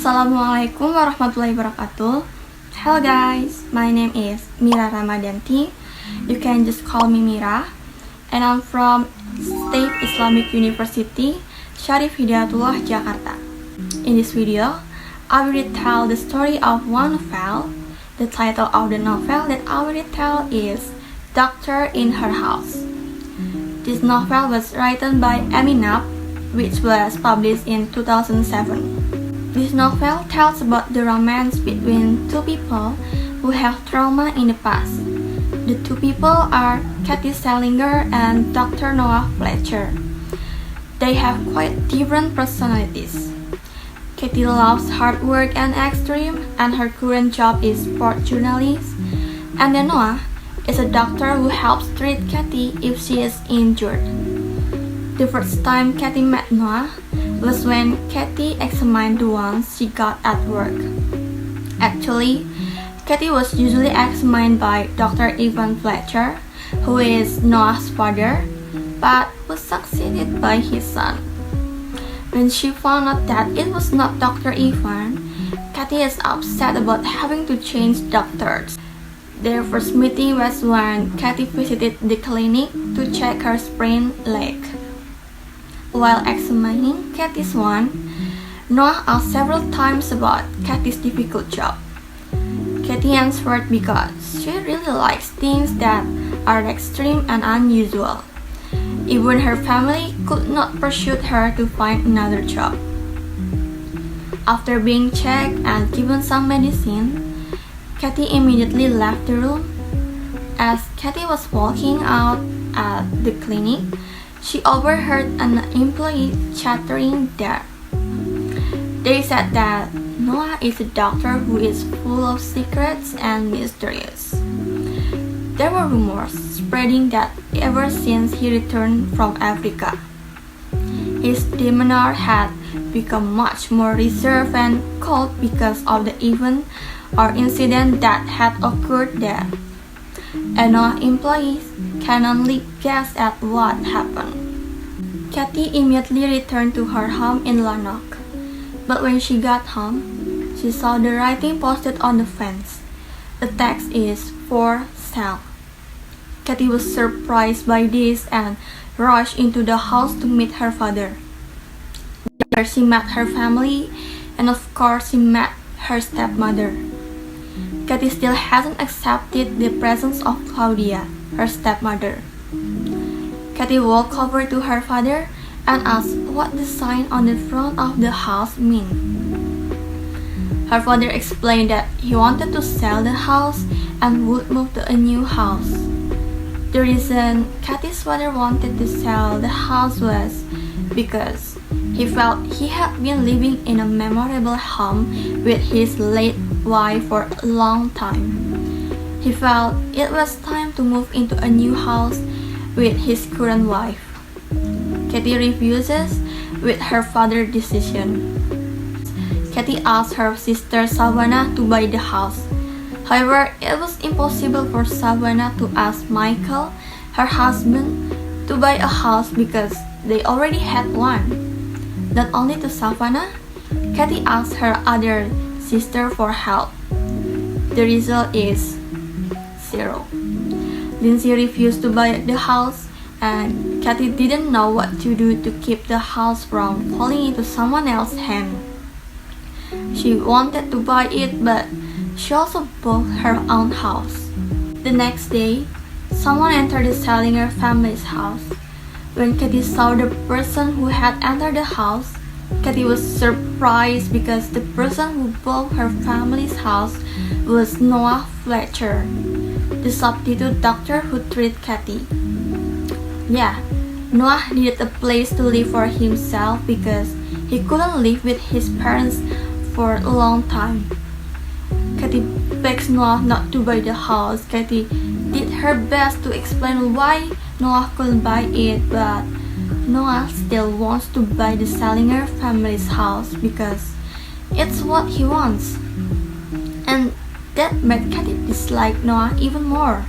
Assalamualaikum warahmatullahi wabarakatuh. Hello guys, my name is Mira Ramadhanti. You can just call me Mira. And I'm from State Islamic University, Syarif Hidayatullah, Jakarta. In this video, I will retell the story of one novel. The title of the novel that I will retell is Doctor in Her House. This novel was written by Knupp, which was published in 2007. This novel tells about the romance between two people who have trauma in the past. The two people are Katie Salinger and Dr. Noah Fletcher. They have quite different personalities. Katie loves hard work and extreme, and her current job is sport journalist. And then Noah is a doctor who helps treat Katie if she is injured. The first time Katie met Noah was when Katie examined the wounds she got at work. Actually, Katie was usually examined by Dr. Ivan Fletcher, who is Noah's father, but was succeeded by his son. When she found out that it was not Dr. Ivan, Katie is upset about having to change doctors. Their first meeting was when Katie visited the clinic to check her sprained leg. While examining Katie's wound, Noah asked several times about Katie's difficult job. Katie answered because she really likes things that are extreme and unusual. Even her family could not persuade her to find another job. After being checked and given some medicine, Katie immediately left the room. As Katie was walking out at the clinic, she overheard an employee chattering there. They said that Noah is a doctor who is full of secrets and mysterious. There were rumors spreading that ever since he returned from Africa, his demeanor had become much more reserved and cold because of the event or incident that had occurred there. And Noah employees can only guess at what happened. Katie immediately returned to her home in Lanark, but when she got home, she saw the writing posted on the fence. The text is "For Sale." Katie was surprised by this and rushed into the house to meet her father. There she met her family, and of course she met her stepmother. Katie still hasn't accepted the presence of Claudia, her stepmother. Katie walked over to her father and asked what the sign on the front of the house meant. Her father explained that he wanted to sell the house and would move to a new house. The reason Katie's father wanted to sell the house was because he felt he had been living in a memorable home with his late wife for a long time. He felt it was time to move into a new house with his current wife. Katie refuses with her father's decision. Katie asked her sister Savannah to buy the house. However, it was impossible for Savannah to ask Michael, her husband, to buy a house because they already had one. Not only to Savannah, Katie asked her other sister for help. The result is 0. Lindsay refused to buy the house, and Katie didn't know what to do to keep the house from falling into someone else's hand. She wanted to buy it, but she also bought her own house. The next day, someone entered the Salinger family's house. When Katie saw the person who had entered the house, Katie was surprised because the person who bought her family's house was Noah Fletcher, the substitute doctor who treated Katie. Yeah, Noah needed a place to live for himself because he couldn't live with his parents for a long time. Katie begs Noah not to buy the house. Katie did her best to explain why Noah couldn't buy it, but Noah still wants to buy the Salinger family's house because it's what he wants. And that made Katie dislike Noah even more.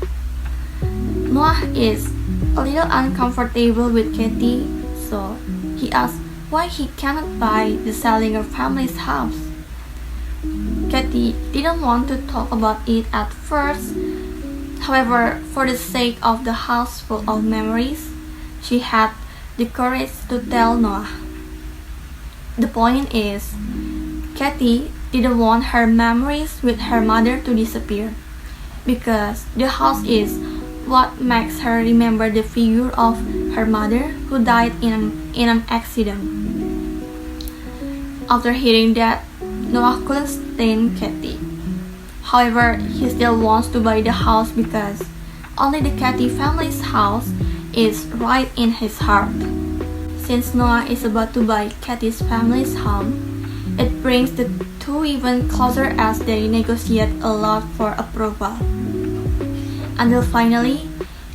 Noah is a little uncomfortable with Katie, so he asked why he cannot buy the Salinger family's house. Kathy didn't want to talk about it at first. However, for the sake of the house full of memories, she had the courage to tell Noah. The point is, Kathy didn't want her memories with her mother to disappear, because the house is what makes her remember the figure of her mother who died in an accident. After hearing that, Noah couldn't stand Kathy. However, he still wants to buy the house because only the Kathy family's house is right in his heart. Since Noah is about to buy Kathy's family's home, it brings the two even closer as they negotiate a lot for approval. Until finally,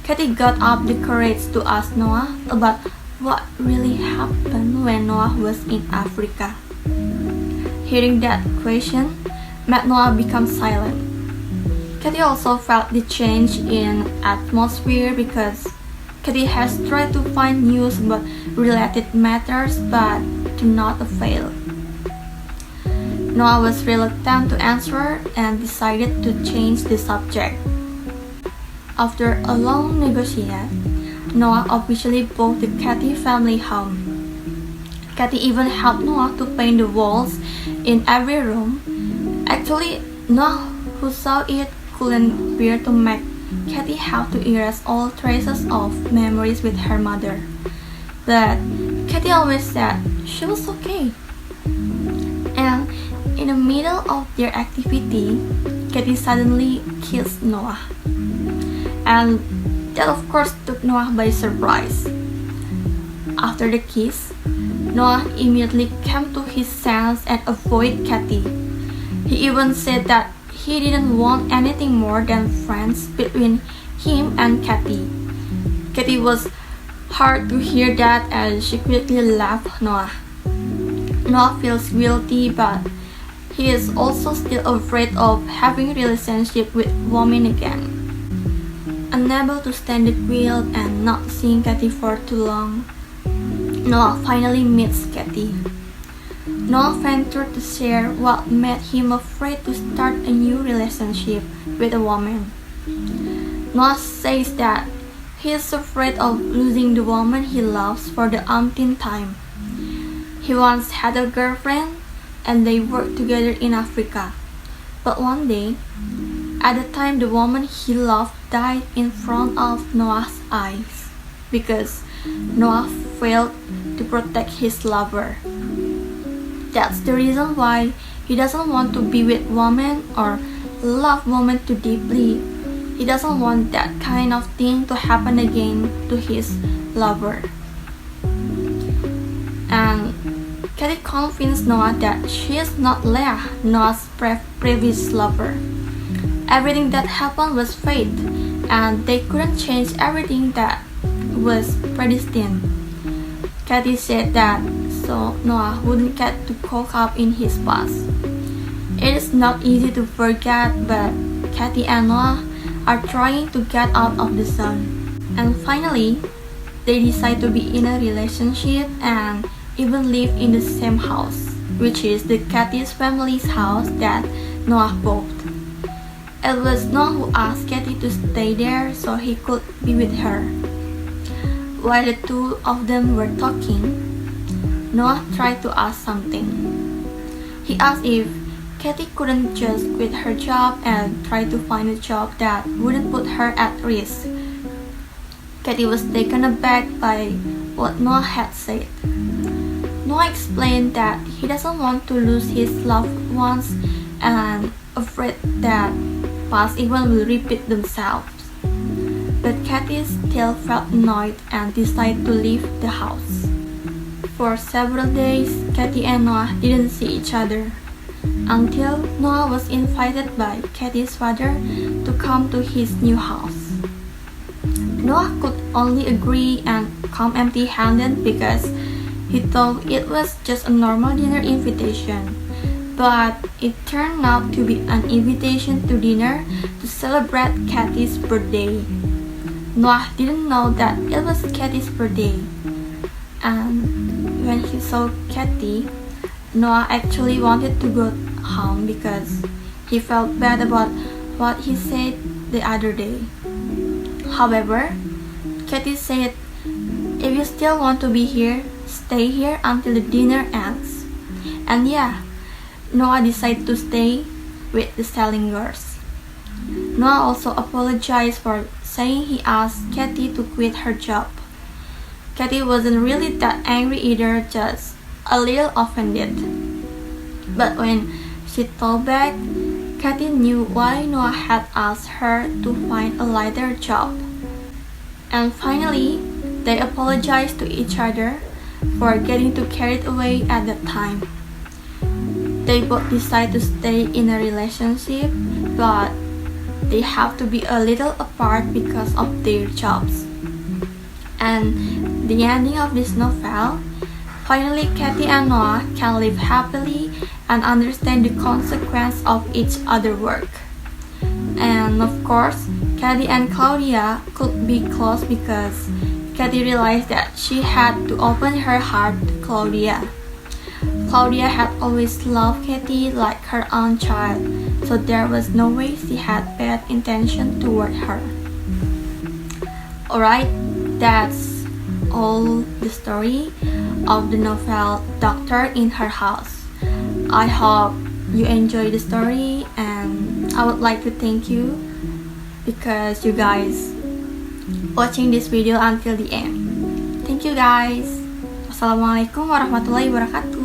Kathy got up the courage to ask Noah about what really happened when Noah was in Africa. Hearing that question made Noah become silent. Kathy also felt the change in atmosphere because Kathy has tried to find news about related matters but to not avail. Noah was reluctant to answer and decided to change the subject. After a long negotiation, Noah officially bought the Kathy family home. Kathy even helped Noah to paint the walls in every room. Actually, Noah, who saw it, couldn't bear to make Kathy have to erase all traces of memories with her mother. But Kathy always said she was okay. And in the middle of their activity, Kathy suddenly kissed Noah. And that of course took Noah by surprise. After the kiss, Noah immediately came to his senses and avoided Kathy. He even said that he didn't want anything more than friends between him and Kathy. Kathy was hurt to hear that and she quickly left Noah. Noah feels guilty, but he is also still afraid of having a relationship with women again. Unable to stand the guilt and not seeing Kathy for too long, Noah finally meets Kathy. Noah ventured to share what made him afraid to start a new relationship with a woman. Noah says that he is afraid of losing the woman he loves for the umpteenth time. He once had a girlfriend and they worked together in Africa. But one day, at the time the woman he loved died in front of Noah's eyes because Noah failed to protect his lover. That's the reason why he doesn't want to be with women or love women too deeply. He doesn't want that kind of thing to happen again to his lover. And Kathy convinced Noah that she is not Leah, Noah's previous lover. Everything that happened was fate, and they couldn't change everything that was predestined. Kathy said that so Noah wouldn't get too caught up in his past. It is not easy to forget, but Kathy and Noah are trying to get out of the zone. And finally, they decide to be in a relationship and even live in the same house, which is the Kathy's family's house that Noah bought. It was Noah who asked Kathy to stay there so he could be with her. While the two of them were talking, Noah tried to ask something. He asked if Kathy couldn't just quit her job and try to find a job that wouldn't put her at risk. Kathy was taken aback by what Noah had said. Noah explained that he doesn't want to lose his loved ones and afraid that past events will repeat themselves. But Kathy still felt annoyed and decided to leave the house. For several days, Kathy and Noah didn't see each other until Noah was invited by Kathy's father to come to his new house. Noah could only agree and come empty-handed because he thought it was just a normal dinner invitation. But it turned out to be an invitation to dinner to celebrate Kathy's birthday. Noah didn't know that it was Kathy's birthday. And when he saw Kathy, Noah actually wanted to go home because he felt bad about what he said the other day. However, Katie said, "If you still want to be here, stay here until the dinner ends." And yeah, Noah decided to stay with the selling girls. Noah also apologized for saying he asked Katie to quit her job. Katie wasn't really that angry either, just a little offended. But when she told back, Katie knew why Noah had asked her to find a lighter job. And finally, they apologized to each other for getting too carried away at that time. They both decide to stay in a relationship, but they have to be a little apart because of their jobs. And the ending of this novel, finally Katie and Noah can live happily and understand the consequence of each other's work. And of course, Katie and Claudia could be close because Katie realized that she had to open her heart to Claudia. Claudia had always loved Katie like her own child, so there was no way she had bad intention toward her. Alright, that's all the story of the novel Doctor in Her House. I hope you enjoy the story, and I would like to thank you because you guys watching this video until the end. Thank you guys. Wassalamualaikum warahmatullahi wabarakatuh.